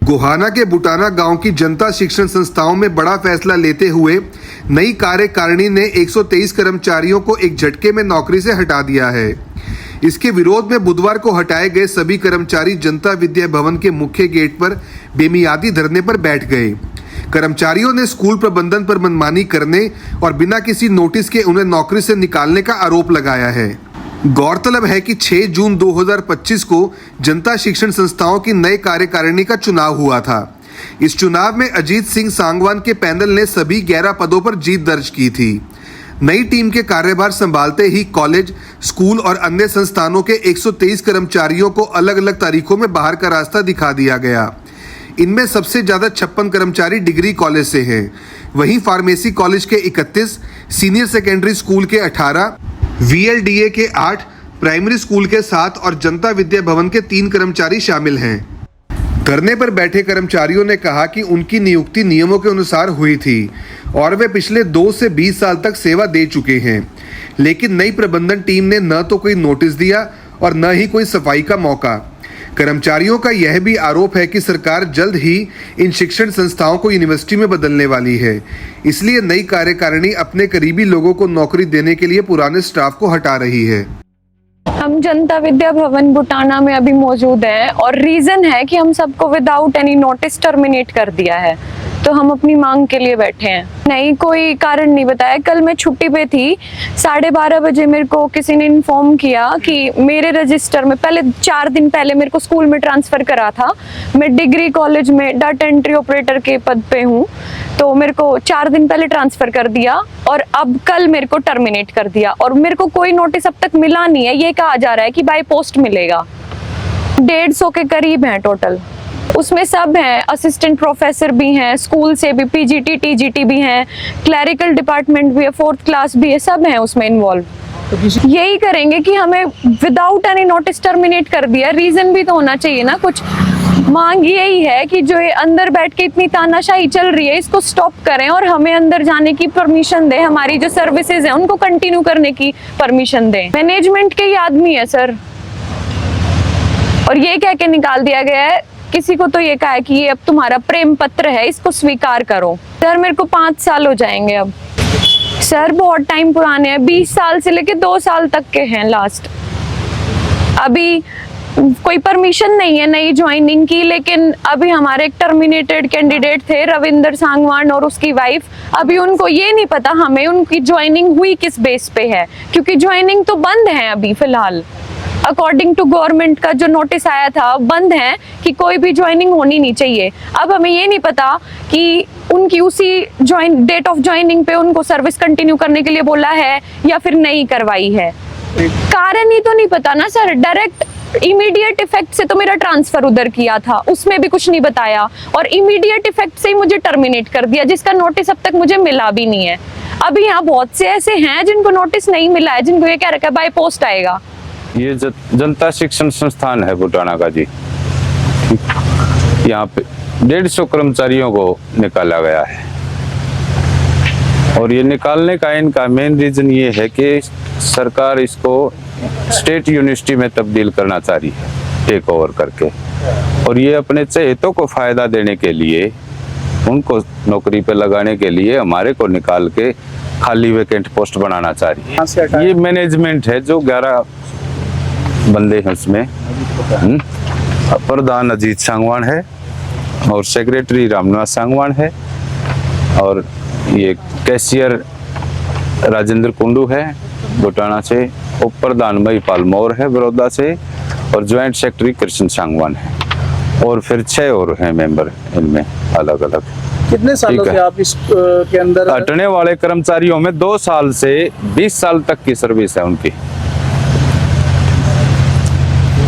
गोहाना के बुटाना गांव की जनता शिक्षण संस्थाओं में बड़ा फैसला लेते हुए नई कार्यकारिणी ने 123 कर्मचारियों को एक झटके में नौकरी से हटा दिया है। इसके विरोध में बुधवार को हटाए गए सभी कर्मचारी जनता विद्या भवन के मुख्य गेट पर बेमियादी धरने पर बैठ गए। कर्मचारियों ने स्कूल प्रबंधन पर मनमानी करने और बिना किसी नोटिस के उन्हें नौकरी से निकालने का आरोप लगाया है। गौरतलब है कि 6 जून 2025 को जनता शिक्षण संस्थाओं की नए कार्यकारिणी का चुनाव हुआ था। इस चुनाव में अजीत सिंह सांगवान के पैनल ने सभी 11 पदों पर जीत दर्ज की थी। नई टीम के कार्यभार संभालते ही कॉलेज, स्कूल और अन्य संस्थानों के 123 कर्मचारियों को अलग अलग तारीखों में बाहर का रास्ता दिखा दिया गया। इनमें सबसे ज्यादा 56 कर्मचारी डिग्री कॉलेज से हैं। वहीं फार्मेसी कॉलेज के 31, सीनियर सेकेंडरी स्कूल के 18, VLDA के 8, प्राइमरी स्कूल के 7 और जनता विद्या भवन के 3 कर्मचारी शामिल हैं। धरने पर बैठे कर्मचारियों ने कहा कि उनकी नियुक्ति नियमों के अनुसार हुई थी और वे पिछले 2 से 20 साल तक सेवा दे चुके हैं, लेकिन नई प्रबंधन टीम ने न तो कोई नोटिस दिया और न ही कोई सफाई का मौका। कर्मचारियों का यह भी आरोप है कि सरकार जल्द ही इन शिक्षण संस्थाओं को यूनिवर्सिटी में बदलने वाली है, इसलिए नई कार्यकारिणी अपने करीबी लोगों को नौकरी देने के लिए पुराने स्टाफ को हटा रही है। हम जनता विद्या भवन बुटाना में अभी मौजूद हैं और रीजन है कि हम सबको विदाउट एनी नोटिस टर्मिनेट कर दिया है, तो हम अपनी मांग के लिए बैठे हैं। नहीं, कोई कारण नहीं बताया। कल मैं छुट्टी पे थी, 12:30 बजे मेरे को किसी ने इन्फॉर्म किया कि मेरे रजिस्टर में पहले 4 दिन पहले मेरे को स्कूल में ट्रांसफर करा था। मैं डिग्री कॉलेज में डाटा एंट्री ऑपरेटर के पद पे हूँ, तो मेरे को 4 दिन पहले ट्रांसफर कर दिया और अब कल मेरे को टर्मिनेट कर दिया और मेरे को कोई नोटिस अब तक मिला नहीं है। ये कहा जा रहा है कि बाय पोस्ट मिलेगा। 150 के करीब हैं टोटल, उसमें सब हैं, असिस्टेंट प्रोफेसर भी हैं, स्कूल से भी PGT TGT भी हैं, क्लरिकल डिपार्टमेंट भी है, 4th क्लास भी है, सब हैं उसमें इन्वॉल्व। यही करेंगे कि हमें विदाउट एनी नोटिस टर्मिनेट कर दिया। रीजन भी तो होना चाहिए ना कुछ। मांग यही है कि जो ये अंदर बैठ के इतनी तानाशाही चल रही है, इसको स्टॉप करें और हमें अंदर जाने की परमिशन दें। हमारी जो सर्विसेज हैं उनको कंटिन्यू करने की परमिशन दें। मैनेजमेंट के ही आदमी है सर, और ये कह के निकाल दिया गया है। किसी को तो ये कहा है कि ये अब तुम्हारा प्रेम पत्र है, इसको स्वीकार करो। सर मेरे को 5 साल हो जाएंगे अब। सर बहुत टाइम पुराने हैं, 20 साल से लेके 2 साल तक के हैं लास्ट। अभी कोई परमिशन नहीं है नई ज्वाइनिंग की, लेकिन अभी हमारे एक टर्मिनेटेड कैंडिडेट थे रविंदर सांगवान और उसकी वाइफ। अभी उनको ये नहीं पता हमें उनकी ज्वाइनिंग हुई किस बेस पे है, क्योंकि ज्वाइनिंग तो बंद है अभी फिलहाल। अकॉर्डिंग टू गवर्नमेंट का जो नोटिस आया था बंद है कि कोई भी ज्वाइनिंग होनी नहीं चाहिए। अब हमें ये नहीं पता कि उनकी उसी डेट ऑफ ज्वाइनिंग पे उनको सर्विस कंटिन्यू करने के लिए बोला है या फिर नहीं करवाई है। कारण ही तो नहीं पता ना सर। डायरेक्ट इमीडिएट इफेक्ट से तो मेरा ट्रांसफर उधर किया था, उसमें भी कुछ नहीं बताया और इमीडिएट इफेक्ट से ही मुझे टर्मिनेट कर दिया, जिसका नोटिस अब तक मुझे मिला भी नहीं है। अभी यहाँ बहुत से ऐसे हैं जिनको नोटिस नहीं मिला है, जिनको ये कह रखा है बाय पोस्ट आएगा। ये जनता शिक्षण संस्थान है बुटाना का जी। यहाँ पे 150 कर्मचारियों को निकाला गया है और ये निकालने का इनका मेन रीजन ये है कि सरकार इसको स्टेट यूनिवर्सिटी में तब्दील करना चाह रही है, टेक ओवर करके, और ये अपने चहेतों को फायदा देने के लिए, उनको नौकरी पे लगाने के लिए हमारे को निकाल के खाली वैकेंट पोस्ट बनाना चाह रही है। ये मैनेजमेंट है जो 11 बंदे हैं उसमें। प्रधान अजीत सांगवान है और सेक्रेटरी रामनिवास सांगवान है और ये कैशियर राजेंद्र कुंडू है बुटाना से, उप प्रधान महिपाल मौर्य है बड़ौदा से और ज्वाइंट सेक्रेटरी कृष्ण सांगवान है, और फिर 6 और हैं मेंबर इनमें अलग अलग। कितने सालों से आप इस के अंदर? हटने वाले कर्मचारियों में 2 साल से 20 साल तक की सर्विस है उनकी।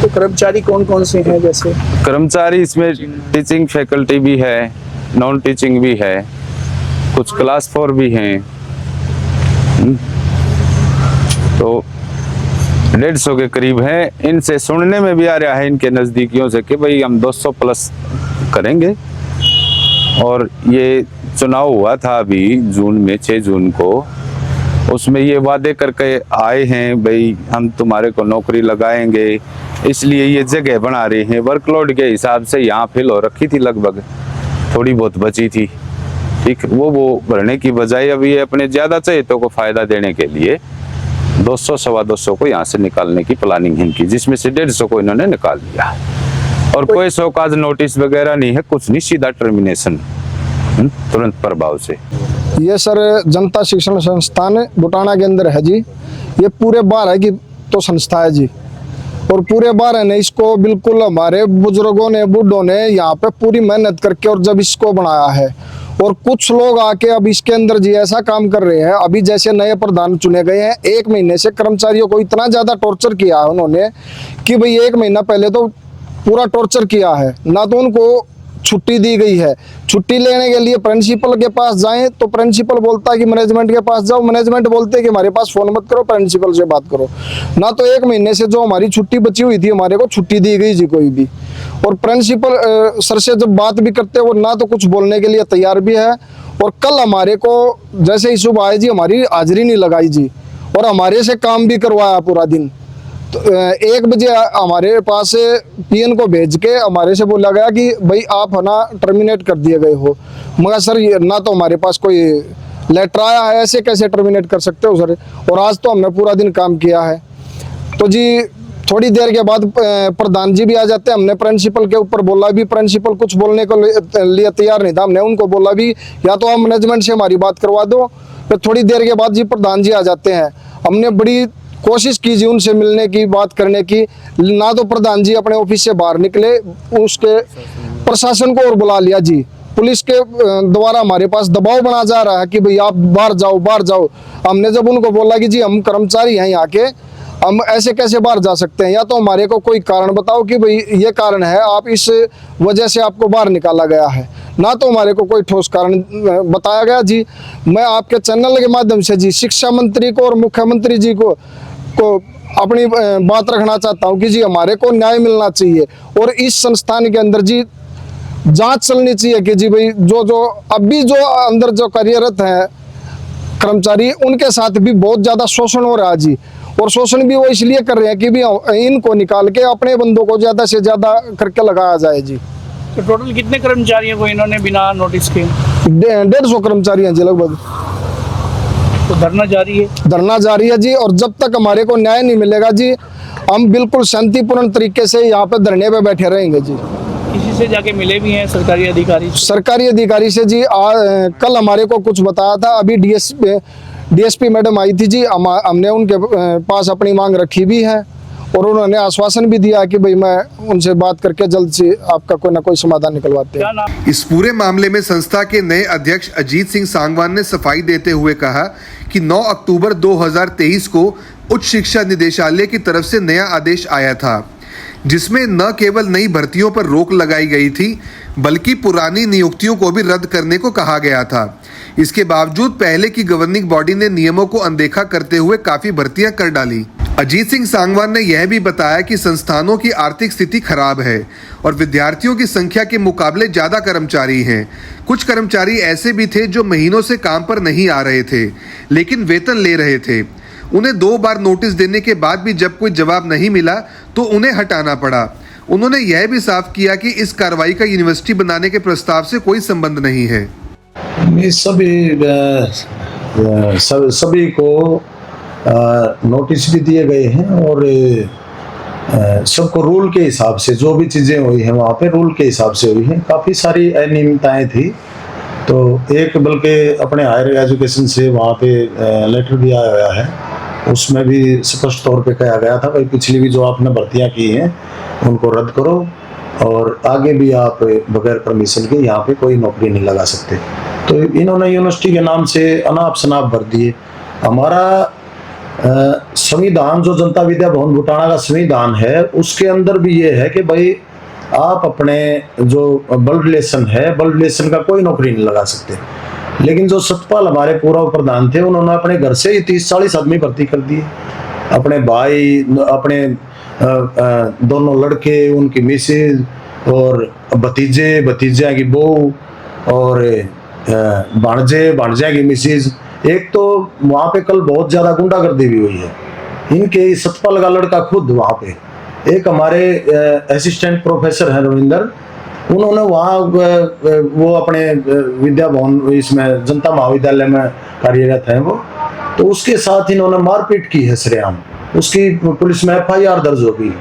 तो कर्मचारी कौन कौन से हैं? जैसे कर्मचारी इसमें टीचिंग फैकल्टी भी है, नॉन टीचिंग भी है, कुछ क्लास 4 भी हैं। तो 150 के करीब हैं। इनसे सुनने में भी आ रहा है इनके नजदीकियों से कि भाई हम 200 प्लस करेंगे। और ये चुनाव हुआ था अभी जून में, 6 जून को, उसमें ये वादे करके आए हैं भाई हम तुम्हारे को नौकरी लगाएंगे, इसलिए ये जगह बना रहे हैं। वर्कलोड के हिसाब से यहाँ फिल हो रखी थी, लगभग थोड़ी बहुत बची थी, ठीक, वो भरने की बजाय अब ये अपने ज़्यादा चहेतों को फ़ायदा देने के लिए 200 सवा 200 को यहाँ से निकालने की प्लानिंग इनकी, जिसमें से 150 को इन्होंने निकाल दिया। और कोई शोकाज नोटिस वगैरह नहीं है, कुछ नहीं, सीधा टर्मिनेशन तुरंत प्रभाव से। ये सर जनता शिक्षण संस्थान बुटाना के अंदर है जी। ये पूरे 12 की तो संस्था है जी, और पूरे 12 ने इसको बिल्कुल हमारे बुजुर्गों ने, बूढ़ों ने यहाँ पे पूरी मेहनत करके और जब इसको बनाया है, और कुछ लोग आके अब इसके अंदर जी ऐसा काम कर रहे हैं। अभी जैसे नए प्रधान चुने गए हैं, 1 महीने से कर्मचारियों को इतना ज्यादा टॉर्चर किया है उन्होंने कि भाई 1 महीना पहले तो पूरा टॉर्चर किया है। ना तो उनको छुट्टी दी गई है, छुट्टी लेने के लिए प्रिंसिपल के पास जाएं तो प्रिंसिपल बोलता है कि मैनेजमेंट के पास जाओ, मैनेजमेंट बोलते हैं कि हमारे पास फोन मत करो, प्रिंसिपल से बात करो। ना तो 1 महीने से जो हमारी छुट्टी बची हुई थी, हमारे को छुट्टी दी गई जी कोई भी। और प्रिंसिपल सर से जब बात भी करते हैं वो ना तो कुछ बोलने के लिए तैयार भी है। और कल हमारे को जैसे ही सुबह आए जी, हमारी हाजिरी नहीं लगाई जी, और हमारे से काम भी करवाया पूरा दिन। तो 1 बजे हमारे पास पीएन को भेज के हमारे से बोला गया कि भाई आप है ना टर्मिनेट कर दिए गए हो। मगर सर ना तो हमारे पास कोई लेटर आया है, ऐसे कैसे टर्मिनेट कर सकते हो सर। और आज तो हमने पूरा दिन काम किया है। तो जी थोड़ी देर के बाद प्रधान जी भी आ जाते हैं। हमने प्रिंसिपल के ऊपर बोला भी, प्रिंसिपल कुछ बोलने को लिए तैयार नहीं था। हमने उनको बोला भी या तो आप मैनेजमेंट से हमारी बात करवा दो। फिर थोड़ी देर के बाद जी प्रधान जी आ जाते हैं। हमने बड़ी कोशिश की जी उनसे मिलने की, बात करने की, ना तो प्रधान जी अपने ऑफिस से बाहर निकले। उसके प्रशासन को और बुला लिया जी, पुलिस के द्वारा हमारे पास दबाव बना जा रहा है कि भाई आप बाहर जाओ, बाहर जाओ। हमने जब उनको बोला कि जी हम कर्मचारी हैं यहाँ के, हम ऐसे कैसे बाहर जा सकते हैं, या तो हमारे को कोई कारण बताओ कि भाई ये कारण है, आप इस वजह से आपको बाहर निकाला गया है। ना तो हमारे को कोई ठोस कारण बताया गया जी। मैं आपके चैनल के माध्यम से जी शिक्षा मंत्री को और मुख्यमंत्री जी को अपनी बात रखना चाहता हूँ कि जी हमारे को न्याय मिलना चाहिए। और इस संस्थान के अंदर जी जांच चलनी चाहिए कि जी भाई जो अभी जो अंदर जो कार्यरत है कर्मचारी, उनके साथ भी बहुत ज़्यादा शोषण हो रहा है जी। और शोषण भी वो इसलिए कर रहे हैं कि भी इनको निकाल के अपने बंदों को ज़्यादा से ज़्यादा करके लगाया जाए जी। तो टोटल कितने कर्मचारियों को इन्होंने बिना नोटिस के? 150 कर्मचारी हैं जी लगभग। तो धरना जारी है? धरना जारी है जी। और जब तक हमारे को न्याय नहीं मिलेगा जी, हम बिल्कुल शांतिपूर्ण तरीके से यहाँ पे धरने पे बैठे रहेंगे जी। किसी से जाके मिले भी हैं सरकारी अधिकारी? सरकारी अधिकारी से जी कल हमारे को कुछ बताया था। अभी डीएसपी मैडम आई थी जी, हमने उनके पास अपनी मांग रखी भी है, और उन्होंने आश्वासन भी दिया कि भाई मैं उनसे बात करके जल्द से आपका कोई ना कोई समाधान निकलवाते हैं। इस पूरे मामले में संस्था के नए अध्यक्ष अजीत सिंह सांगवान ने सफाई देते हुए कहा कि 9 अक्टूबर 2023 को उच्च शिक्षा निदेशालय की तरफ से नया आदेश आया था, जिसमें न केवल नई भर्तियों पर रोक लगाई गई थी, बल्कि पुरानी नियुक्तियों को भी रद्द करने को कहा गया था। इसके बावजूद पहले की गवर्निंग बॉडी ने नियमों को अनदेखा करते हुए काफी भर्तियां कर डाली। अजीत सिंह सांगवान ने यह भी बताया कि संस्थानों की आर्थिक स्थिति खराब है और विद्यार्थियों की संख्या के मुकाबले ज्यादा कर्मचारी हैं। कुछ कर्मचारी ऐसे भी थे जो महीनों से काम पर नहीं आ रहे थे, लेकिन वेतन ले रहे थे। उन्हें 2 बार नोटिस देने के बाद भी जब कोई जवाब नहीं मिला तो उन्हें हटाना पड़ा। उन्होंने यह भी साफ किया कि इस कार्रवाई का यूनिवर्सिटी बनाने के प्रस्ताव से कोई संबंध नहीं है। सभी को नोटिस भी दिए गए हैं, और सबको रूल के हिसाब से जो भी चीज़ें हुई हैं वहाँ पे रूल के हिसाब से हुई हैं। काफ़ी सारी अनियमितताएँ थी, तो एक बल्कि अपने हायर एजुकेशन से वहाँ पे लेटर भी आया हुआ है, उसमें भी स्पष्ट तौर पे कहा गया था भाई पिछली भी जो आपने भर्तियाँ की हैं उनको रद्द करो, और आगे भी आप बगैर परमिशन के यहाँ पे कोई नौकरी नहीं लगा सकते। तो इन्होंने यूनिवर्सिटी के नाम से अनाप शनाप भर दिए। हमारा संविधान जो जनता विद्या भवन बुटाना का संविधान है, उसके अंदर भी ये है कि भाई आप अपने जो ब्लड रिलेशन है, ब्लड रिलेशन का कोई नौकरी नहीं लगा सकते। लेकिन जो सतपाल हमारे पूर्व प्रधान थे, उन्होंने अपने घर से ही 30-40 आदमी भर्ती कर दिए। अपने भाई, अपने दोनों लड़के, उनकी मिसेज और भतीजे, भतीजा की बहू और भांजे, भांजा की मिसेज, एक तो वहाँ पे कल बहुत ज्यादा गुंडागर्दी भी हुई है। इनके सतपाल का लड़का खुद वहाँ पे, एक हमारे असिस्टेंट प्रोफेसर हैं रविंदर, उन्होंने वहाँ वो अपने विद्या भवन इसमें जनता महाविद्यालय में कार्यरत हैं वो, तो उसके साथ इन्होंने मारपीट की है सरेआम। उसकी पुलिस में FIR दर्ज हो गई।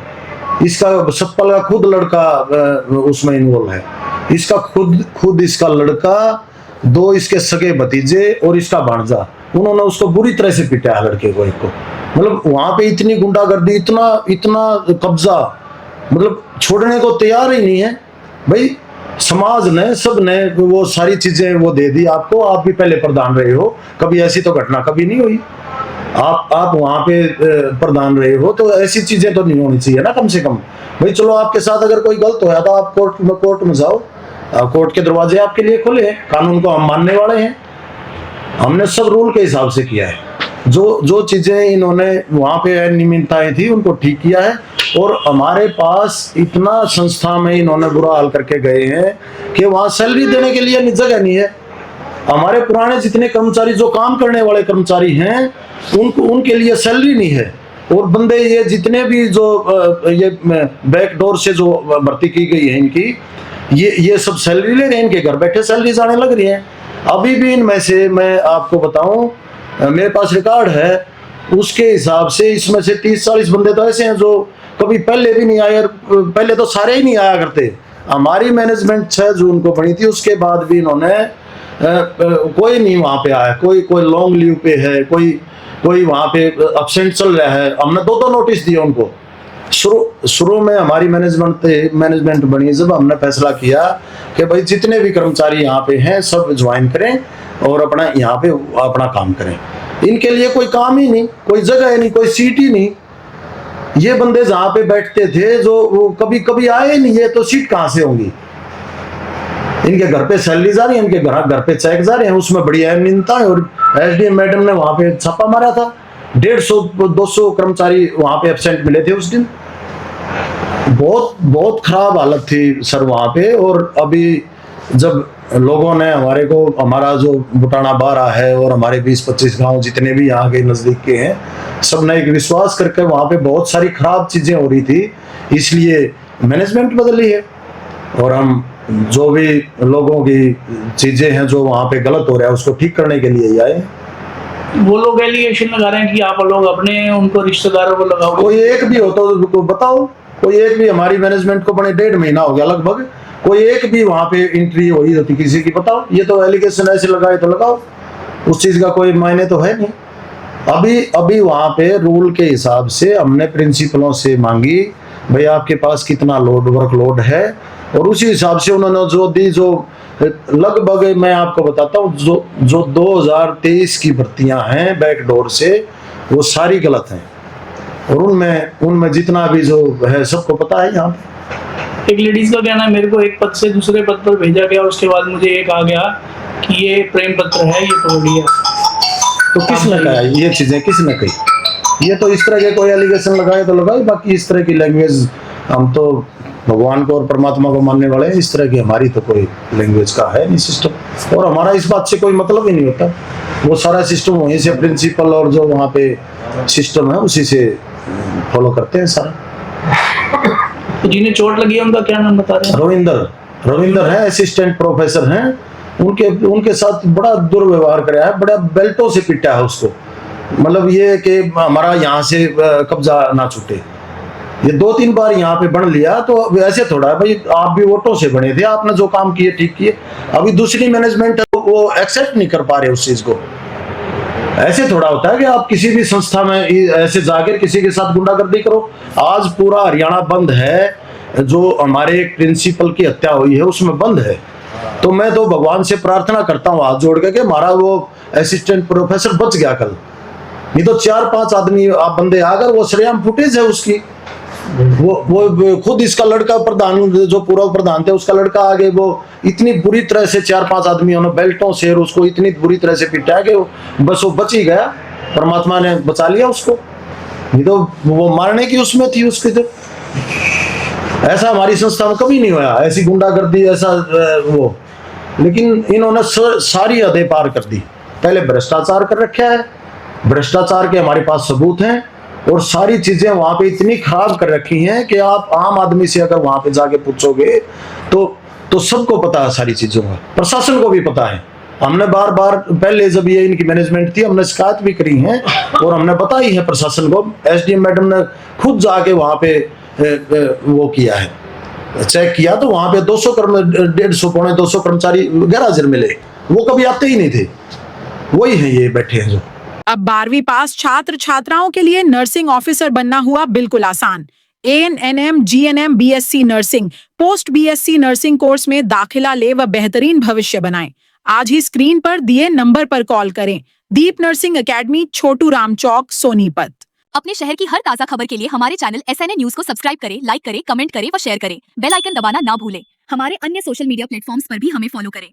इसका सतपाल का खुद लड़का उसमें इन्वॉल्व है। इसका खुद इसका लड़का, 2 इसके सगे भतीजे और इसका भांजा, उन्होंने उसको बुरी तरह से पीटा है लड़के को, एक को। मतलब वहां पे इतनी गुंडागर्दी, इतना कब्जा, मतलब छोड़ने को तैयार ही नहीं है भाई। समाज ने, सब ने वो सारी चीजें वो दे दी आपको। आप भी पहले प्रधान रहे हो, कभी ऐसी तो घटना कभी नहीं हुई। आप वहां पे प्रधान रहे हो, तो ऐसी चीजें तो नहीं होनी चाहिए ना, कम से कम भाई। चलो आपके साथ अगर कोई गलत होया तो आप कोर्ट में जाओ, कोर्ट के दरवाजे आपके लिए खुले हैं, कानून को हम मानने वाले हैं। हमने सब रूल के हिसाब से किया है। जो चीजें इन्होंने वहां पे अनियमितताएं थी उनको ठीक किया है। और हमारे पास इतना संस्था में इन्होंने बुरा हाल करके गए हैं कि वहां सैलरी देने के लिए जगह नहीं है। हमारे पुराने जितने कर्मचारी, जो काम करने वाले कर्मचारी हैं, उनके लिए सैलरी नहीं है। और बंदे ये जितने भी जो ये बैकडोर से जो भर्ती की गई है इनकी, ये सब सैलरी ले रहे हैं, इनके घर बैठे सैलरी आने लग रही है। अभी भी इनमें से मैं आपको बताऊं, मेरे पास रिकॉर्ड है, उसके हिसाब से इसमें से 30-40 बंदे तो ऐसे हैं जो कभी पहले भी नहीं आए। पहले तो सारे ही नहीं आया करते। हमारी मैनेजमेंट 6 जून को बनी थी, उसके बाद भी इन्होंने कोई नहीं वहां पे आया। कोई लॉन्ग लीव पे है, कोई वहां पे अब्सेंट चल रहा है। हमने 2 नोटिस दिए उनको। शुरू में हमारी मैनेजमेंट बनी जब हमने फैसला किया कि भाई जितने भी कर्मचारी यहाँ पे हैं सब ज्वाइन करें और अपना यहाँ पे अपना काम करें। इनके लिए कोई काम ही नहीं, कोई जगह नहीं, कोई सीट ही नहीं। ये बंदे जहाँ पे बैठते थे जो वो कभी आए नहीं, ये तो सीट कहाँ से होंगी। इनके घर पे सैलरी जा रही है, इनके घर पे चेक जा रहे हैं, उसमें बड़ी अनियमितता है। और SDM मैडम ने वहां पे छापा मारा था। 150-200 कर्मचारी वहां पे एब्सेंट मिले थे उस दिन। बहुत खराब हालत थी सर वहां पे। और अभी जब लोगों ने हमारा जो बुटाना बारा है और हमारे 20-25 गांव जितने भी यहाँ के नजदीक के हैं, सब ने एक विश्वास करके, वहां पे बहुत सारी खराब चीजें हो रही थी, इसलिए मैनेजमेंट बदली है। और हम जो भी लोगों की चीजें हैं जो वहां पे गलत हो रहा है उसको ठीक करने के लिए ही आए। वो लोग एलिगेशन लगा रहे हैं कि आप लोग अपने उनको रिश्तेदारों को लगाओ। कोई एक भी हो तो बताओ। कोई एक भी, हमारी मैनेजमेंट को बड़े 1.5 महीना हो गया लगभग, कोई एक भी वहां पे एंट्री हुई होती किसी की, बताओ। ये तो एलिगेशन ऐसे लगाए तो लगाओ, उस चीज का कोई मायने तो है नहीं। अभी वहां पे रूल के हिसाब से हमने प्रिंसिपलों से मांगी, भाई आपके पास कितना वर्कलोड है, और उसी हिसाब से उन्होंने जो दी, जो लगभग मैं आपको बताता हूँ, जो 2023 की भर्तियां हैं बैकडोर से, वो सारी गलत हैं। और उनमें जितना भी जो है सबको पता है। यहाँ पे एक लेडीज का कहना है, मेरे को एक पद से दूसरे पद पर भेजा गया, उसके बाद मुझे एक आ गया कि ये प्रेम पत्र है, ये तोड़ दिया। तो किसने कहा ये चीजें, किसने कही? ये तो इस तरह के कोई एलिगेशन लगाए तो लगाए, बाकी इस तरह की लैंग्वेज, हम तो भगवान को और परमात्मा को मानने वाले हैं, इस तरह की हमारी तो कोई लैंग्वेज का है नहीं सिस्टम। और हमारा इस बात से कोई मतलब ही नहीं होता। वो सारा सिस्टम वहीं से प्रिंसिपल और जो वहाँ पे सिस्टम है उसी से फॉलो करते हैं सारा। तो जिन्हें चोट लगी है उनका क्या नाम बता रहे हैं? रविंदर है, असिस्टेंट प्रोफेसर हैं। उनके साथ बड़ा दुर्व्यवहार कराया है, बड़ा बेल्टों से पीटा है उसको। मतलब ये कि हमारा यहाँ से कब्जा ना छूटे। ये 2-3 बार यहाँ पे बन लिया, तो ऐसे थोड़ा है भाई, आप भी वोटों से बने थे, आपने जो काम किए ठीक किए। अभी दूसरी मैनेजमेंट है वो एक्सेप्ट नहीं कर पा रहे उस चीज को। ऐसे थोड़ा होता है कि आप किसी भी संस्था में ऐसे जाकर किसी के साथ गुंडागर्दी करो। आज पूरा हरियाणा बंद है, जो हमारे एक प्रिंसिपल की हत्या हुई है उसमें बंद है। तो मैं तो भगवान से प्रार्थना करता हूँ हाथ जोड़ के कि हमारा वो असिस्टेंट प्रोफेसर बच गया कल। नहीं तो 4-5 आदमी आप बंदे आकर, वो सरेआम फुटेज है उसकी। वो खुद इसका लड़का प्रधान, जो पूर्व प्रधान थे, उसका लड़का आगे, वो इतनी बुरी तरह से 4-5 आदमियों ने बेल्टों से उसको इतनी बुरी तरह से पिटाया कि बस वो बच ही गया। परमात्मा ने बचा लिया उसको, नहीं तो वो मारने की उसमें थी उसके। जब ऐसा हमारी संस्था में कभी नहीं हुआ, ऐसी गुंडागर्दी, ऐसा वो। लेकिन इन्होंने सारी हदें पार कर दी। पहले भ्रष्टाचार कर रखा है, भ्रष्टाचार के हमारे पास सबूत हैं, और सारी चीजें वहां पे इतनी खराब कर रखी हैं कि आप आम आदमी से अगर वहां पे जाके पूछोगे तो सबको पता है सारी चीजों का, प्रशासन को भी पता है। हमने बार बार पहले जब ये इनकी मैनेजमेंट थी हमने शिकायत भी करी है और हमने बताई है प्रशासन को। एसडीएम मैडम ने खुद जाके वहां पे वो किया है, चेक किया, तो वहां पे 200 150 पौने 200 कर्मचारी गैर हाजिर मिले, वो कभी आते ही नहीं थे, वही है ये बैठे हैं जो। अब 12वीं पास छात्र छात्राओं के लिए नर्सिंग ऑफिसर बनना हुआ बिल्कुल आसान। ANM, GNM, BSc nursing, post BSc nursing course में दाखिला ले व बेहतरीन भविष्य बनाएं। आज ही स्क्रीन पर दिए नंबर पर कॉल करें। दीप नर्सिंग एकेडमी, छोटू राम चौक, सोनीपत। अपने शहर की हर ताजा खबर के लिए हमारे चैनल SNA न्यूज को सब्सक्राइब करें, लाइक करें, कमेंट करें व शेयर करें। बेल आइकन दबाना ना भूलें। हमारे अन्य सोशल मीडिया प्लेटफॉर्म्स पर भी हमें फॉलो करें।